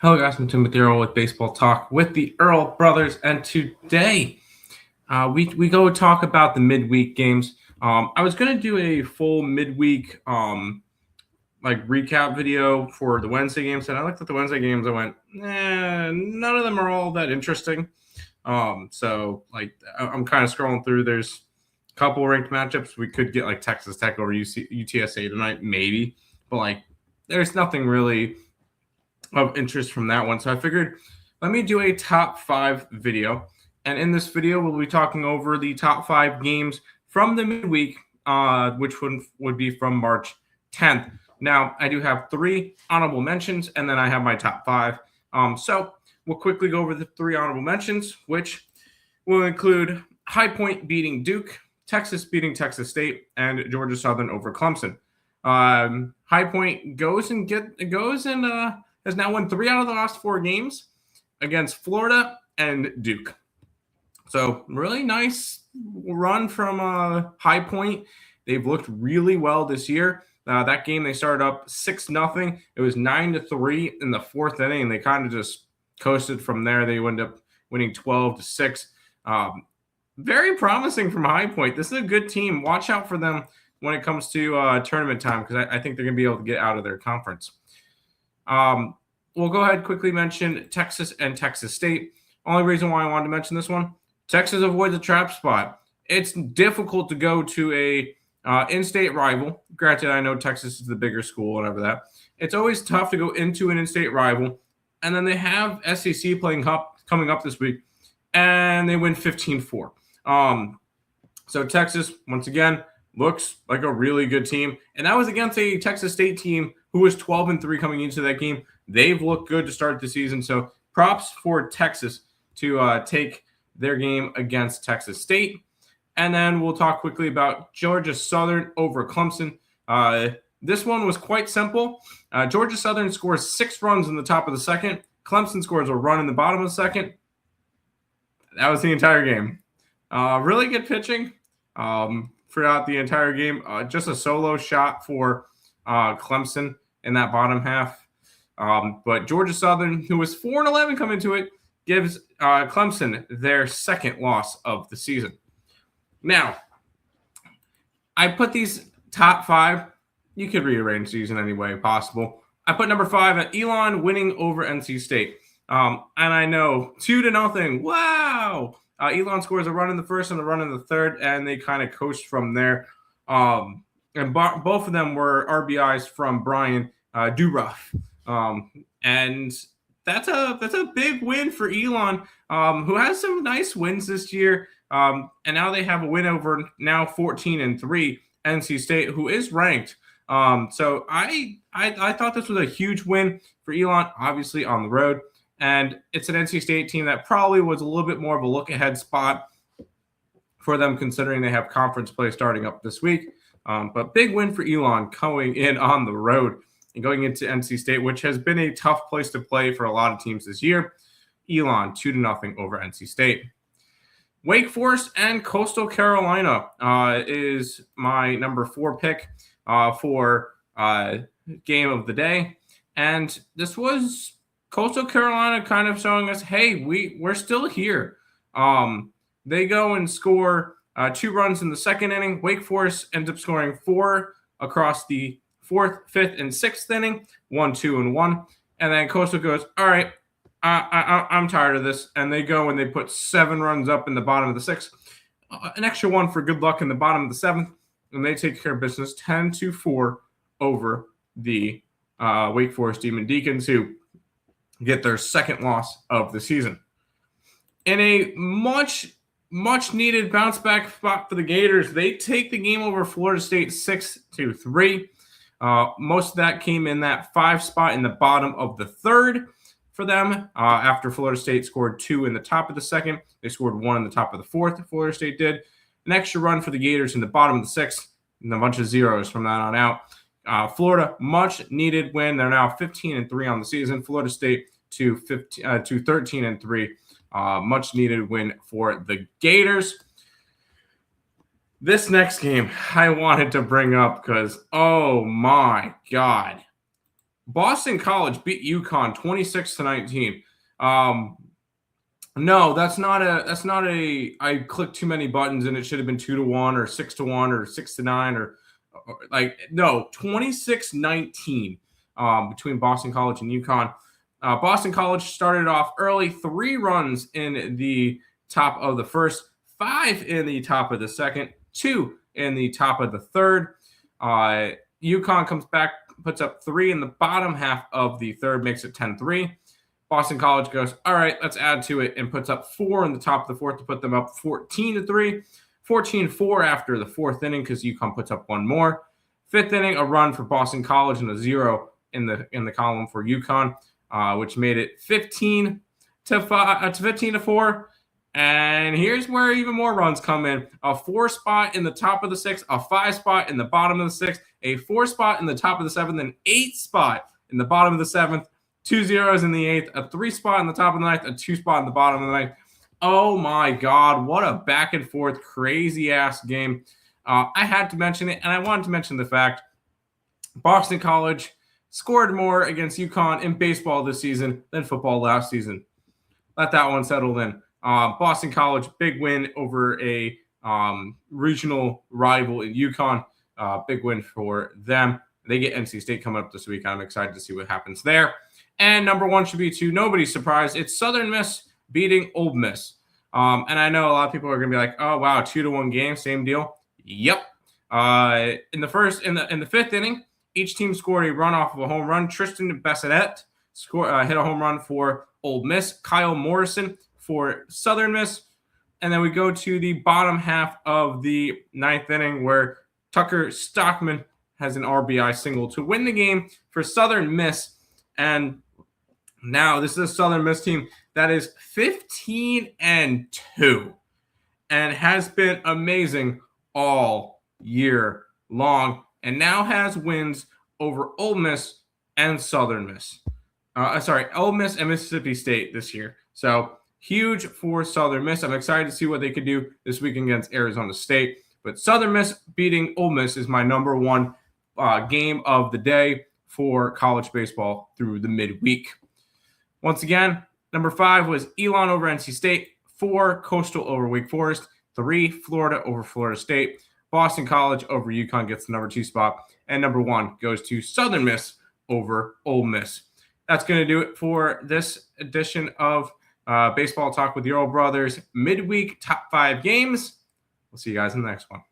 Hello guys, I'm Tim with the Earl with Baseball Talk with the Earl Brothers, and today we go talk about the midweek games. I was gonna do a full midweek like recap video for the Wednesday games, and I looked at the Wednesday games. I went, none of them are all that interesting. So like I'm kind of scrolling through. There's a couple ranked matchups we could get, like Texas Tech over UTSA tonight, maybe, but like there's nothing really of interest from that one. So I figured let me do a top 5 video. And in this video, we'll be talking over the top 5 games from the midweek, which would be from March 10th. Now, I do have 3 honorable mentions, and then I have my top 5. So we'll quickly go over the 3 honorable mentions, which will include High Point beating Duke, Texas beating Texas State, and Georgia Southern over Clemson. High Point goes and has now won 3 out of the last 4 games against Florida and Duke. So really nice run from High Point. They've looked really well this year. That game they started up 6-0. It was 9-3 in the 4th inning, and they kind of just coasted from there. They ended up winning 12-6. Very promising from High Point. This is a good team. Watch out for them when it comes to tournament time, because I think they're going to be able to get out of their conference. We'll go ahead and quickly mention Texas and Texas State. Only reason why I wanted to mention this one, Texas avoids a trap spot. It's difficult to go to a in-state rival. Granted, I know Texas is the bigger school, whatever that. It's always tough to go into an in-state rival. And then they have SEC coming up this week, and they win 15-4. So Texas, once again, looks like a really good team. And that was against a Texas State team who was 12-3 coming into that game. They've looked good to start the season. So props for Texas to take their game against Texas State. And then we'll talk quickly about Georgia Southern over Clemson. This one was quite simple. Georgia Southern scores 6 runs in the top of the second. Clemson scores a run in the bottom of the second. That was the entire game. Really good pitching throughout the entire game. Just a solo shot for Clemson in that bottom half. But Georgia Southern, who was 4-11 coming into it, gives Clemson their second loss of the season. Now, I put these top 5. You could rearrange these in any way possible. I put number 5 at Elon winning over NC State. And I know 2-0. Wow. Elon scores a run in the first and a run in the third, and they kind of coast from there. And both of them were RBIs from Brian Duruff. And that's a big win for Elon, who has some nice wins this year. And now they have a win over now 14-3 NC State, who is ranked. So I thought this was a huge win for Elon, obviously on the road. And it's an NC State team that probably was a little bit more of a look-ahead spot for them, considering they have conference play starting up this week. But big win for Elon going in on the road and going into NC State, which has been a tough place to play for a lot of teams this year. Elon 2-0 over NC State. Wake Forest and Coastal Carolina is my number 4 pick for game of the day. And this was Coastal Carolina kind of showing us, hey, we're still here. They go and score 2 runs in the second inning. Wake Forest ends up scoring 4 across the 4th, 5th, and 6th inning, 1, 2, and 1. And then Coastal goes, all right, I'm tired of this. And they go and they put 7 runs up in the bottom of the 6th. An extra 1 for good luck in the bottom of the 7th. And they take care of business 10-4 over the Wake Forest Demon Deacons, who get their second loss of the season. In a much needed bounce back spot for the Gators, they take the game over Florida State 6-3. Most of that came in that 5 spot in the bottom of the 3rd for them. After Florida State scored 2 in the top of the 2nd, they scored 1 in the top of the 4th. Florida State did an extra run for the Gators in the bottom of the 6th, and a bunch of zeros from that on out. Florida, much needed win. They're now 15-3 on the season. Florida State to 13-3. Much needed win for the Gators. This next game I wanted to bring up because, oh my God, Boston College beat UConn 26-19. No, that's not a I clicked too many buttons and it should have been 2-1 or 6-1 or 6-9 or like no, 26-19 between Boston College and UConn. Boston College started off early, 3 runs in the top of the first, 5 in the top of the second, 2 in the top of the third. UConn comes back, puts up 3 in the bottom half of the third, makes it 10-3. Boston College goes, all right, let's add to it, and puts up 4 in the top of the fourth to put them up 14-3. 14-4 after the fourth inning because UConn puts up 1 more. Fifth inning, a run for Boston College and a 0 in the column for UConn, which made it 15-4. And here's where even more runs come in. A 4 spot in the top of the 6th, a 5 spot in the bottom of the 6th, a 4 spot in the top of the 7th, an 8 spot in the bottom of the 7th, 2 zeros in the 8th, a 3 spot in the top of the 9th, a 2 spot in the bottom of the 9th. Oh my God, what a back and forth, crazy ass game. I had to mention it, and I wanted to mention the fact Boston College scored more against UConn in baseball this season than football last season. Let that one settle in. Boston College, big win over a regional rival in UConn. Big win for them. They get NC State coming up this week. I'm excited to see what happens there. And number 1 should be to nobody's surprise. It's Southern Miss beating Ole Miss. And I know a lot of people are going to be like, oh, wow, 2-1 game, same deal. Yep. In the fifth inning, each team scored a run off of a home run. Tristan Bassinet hit a home run for Ole Miss. Kyle Morrison for Southern Miss. And then we go to the bottom half of the 9th inning where Tucker Stockman has an RBI single to win the game for Southern Miss. And now this is a Southern Miss team that is 15-2 and has been amazing all year long and now has wins over Ole Miss and Southern Miss. Ole Miss and Mississippi State this year. So huge for Southern Miss. I'm excited to see what they could do this weekend against Arizona State. But Southern Miss beating Ole Miss is my number 1 game of the day for college baseball through the midweek. Once again, number 5 was Elon over NC State, 4 Coastal over Wake Forest, 3 Florida over Florida State, Boston College over UConn gets the number 2 spot, and number 1 goes to Southern Miss over Ole Miss. That's going to do it for this edition of Baseball Talk with your old brothers midweek top 5 games. We'll see you guys in the next one.